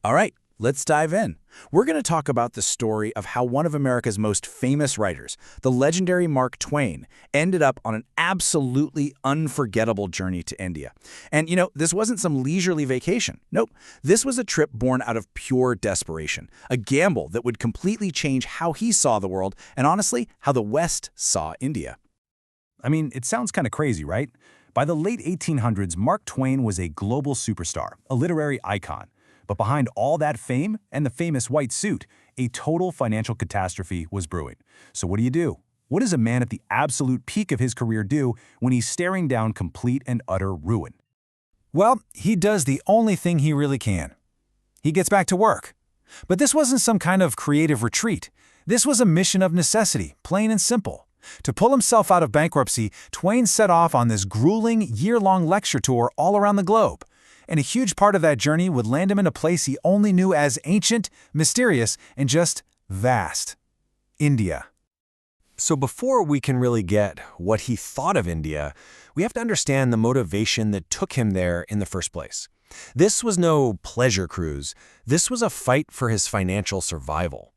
All right, let's dive in. We're going to talk about the story of how one of America's most famous writers, the legendary Mark Twain, ended up on an absolutely unforgettable journey to India. And, this wasn't some leisurely vacation. Nope, this was a trip born out of pure desperation, a gamble that would completely change how he saw the world and, honestly, how the West saw India. I mean, it sounds kind of crazy, right? By the late 1800s, Mark Twain was a global superstar, a literary icon. But behind all that fame and the famous white suit, a total financial catastrophe was brewing. So what do? What does a man at the absolute peak of his career do when he's staring down complete and utter ruin? Well, he does the only thing he really can. He gets back to work. But this wasn't some kind of creative retreat. This was a mission of necessity, plain and simple. To pull himself out of bankruptcy, Twain set off on this grueling, year-long lecture tour all around the globe. And a huge part of that journey would land him in a place he only knew as ancient, mysterious, and just vast. India. So before we can really get what he thought of India, we have to understand the motivation that took him there in the first place. This was no pleasure cruise. This was a fight for his financial survival.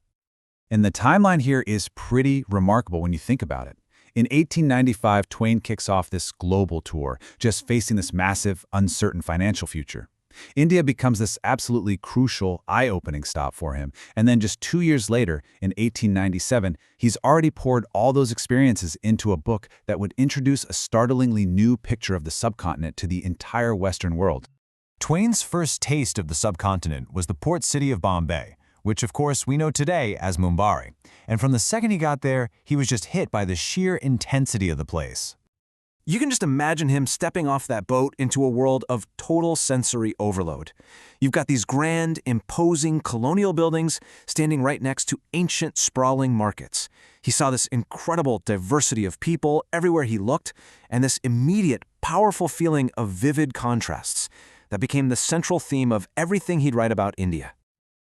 And the timeline here is pretty remarkable when you think about it. In 1895, Twain kicks off this global tour, just facing this massive, uncertain financial future. India becomes this absolutely crucial, eye-opening stop for him, and then just 2 years later, in 1897, he's already poured all those experiences into a book that would introduce a startlingly new picture of the subcontinent to the entire Western world. Twain's first taste of the subcontinent was the port city of Bombay, which of course we know today as Mumbai. And from the second he got there, he was just hit by the sheer intensity of the place. You can just imagine him stepping off that boat into a world of total sensory overload. You've got these grand, imposing colonial buildings standing right next to ancient, sprawling markets. He saw this incredible diversity of people everywhere he looked, and this immediate, powerful feeling of vivid contrasts that became the central theme of everything he'd write about India.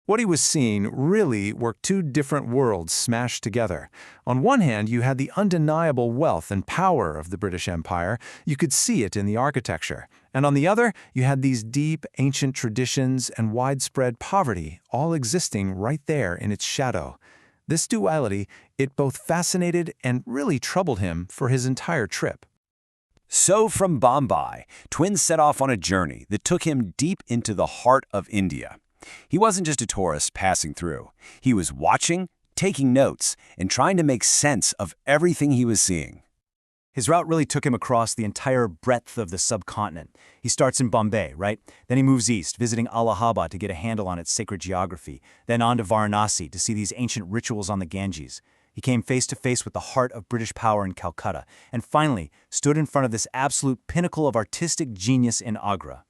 What he was seeing really were two different worlds smashed together. On one hand, you had the undeniable wealth and power of the British Empire. You could see it in the architecture. And on the other, you had these deep, ancient traditions and widespread poverty, all existing right there in its shadow. This duality, it both fascinated and really troubled him for his entire trip. So from Bombay, Twain set off on a journey that took him deep into the heart of India. He wasn't just a tourist passing through. He was watching, taking notes, and trying to make sense of everything he was seeing. His route really took him across the entire breadth of the subcontinent. He starts in Bombay, right? Then he moves east, visiting Allahabad to get a handle on its sacred geography, then on to Varanasi to see these ancient rituals on the Ganges. He came face to face with the heart of British power in Calcutta, and finally stood in front of this absolute pinnacle of artistic genius in Agra.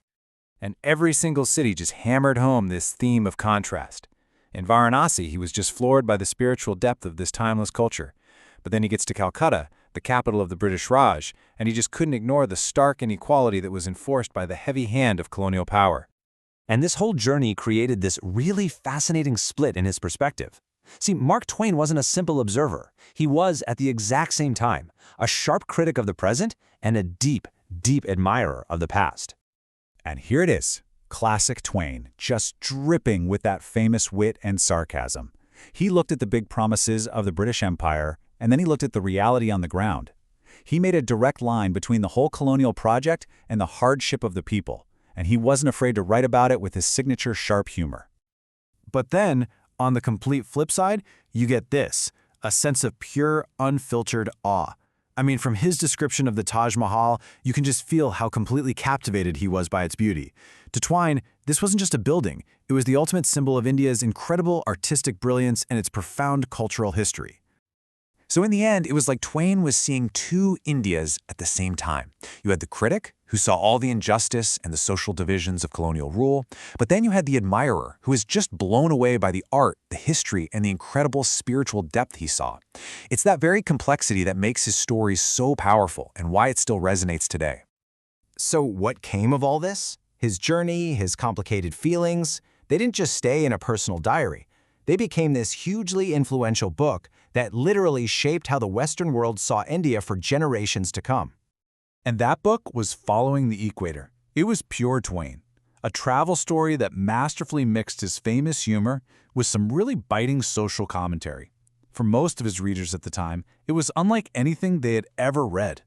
And every single city just hammered home this theme of contrast. In Varanasi, he was just floored by the spiritual depth of this timeless culture. But then he gets to Calcutta, the capital of the British Raj, and he just couldn't ignore the stark inequality that was enforced by the heavy hand of colonial power. And this whole journey created this really fascinating split in his perspective. See, Mark Twain wasn't a simple observer. He was, at the exact same time, a sharp critic of the present and a deep, deep admirer of the past. And here it is, classic Twain, just dripping with that famous wit and sarcasm. He looked at the big promises of the British Empire, and then he looked at the reality on the ground. He made a direct line between the whole colonial project and the hardship of the people, and he wasn't afraid to write about it with his signature sharp humor. But then, on the complete flip side, you get this, a sense of pure, unfiltered awe. I mean, from his description of the Taj Mahal, you can just feel how completely captivated he was by its beauty. To Twain, this wasn't just a building. It was the ultimate symbol of India's incredible artistic brilliance and its profound cultural history. So in the end, it was like Twain was seeing two Indias at the same time. You had the critic, who saw all the injustice and the social divisions of colonial rule, but then you had the admirer, who was just blown away by the art, the history, and the incredible spiritual depth he saw. It's that very complexity that makes his story so powerful and why it still resonates today. So what came of all this? His journey, his complicated feelings, they didn't just stay in a personal diary. They became this hugely influential book that literally shaped how the Western world saw India for generations to come. And that book was Following the Equator. It was pure Twain. A travel story that masterfully mixed his famous humor with some really biting social commentary. For most of his readers at the time, it was unlike anything they had ever read.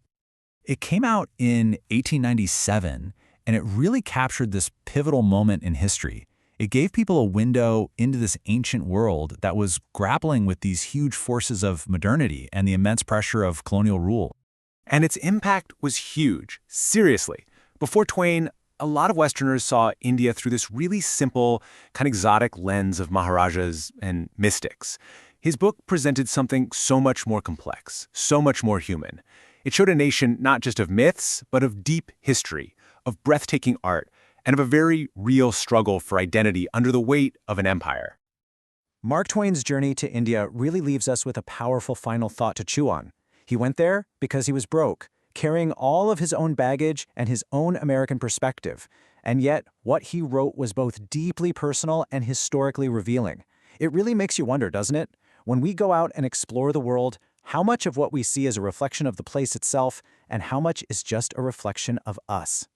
It came out in 1897, and it really captured this pivotal moment in history. It gave people a window into this ancient world that was grappling with these huge forces of modernity and the immense pressure of colonial rule. And its impact was huge, seriously. Before Twain, a lot of Westerners saw India through this really simple, kind of exotic lens of Maharajas and mystics. His book presented something so much more complex, so much more human. It showed a nation not just of myths, but of deep history, of breathtaking art, and of a very real struggle for identity under the weight of an empire. Mark Twain's journey to India really leaves us with a powerful final thought to chew on. He went there because he was broke, carrying all of his own baggage and his own American perspective. And yet, what he wrote was both deeply personal and historically revealing. It really makes you wonder, doesn't it? When we go out and explore the world, how much of what we see is a reflection of the place itself, and how much is just a reflection of us?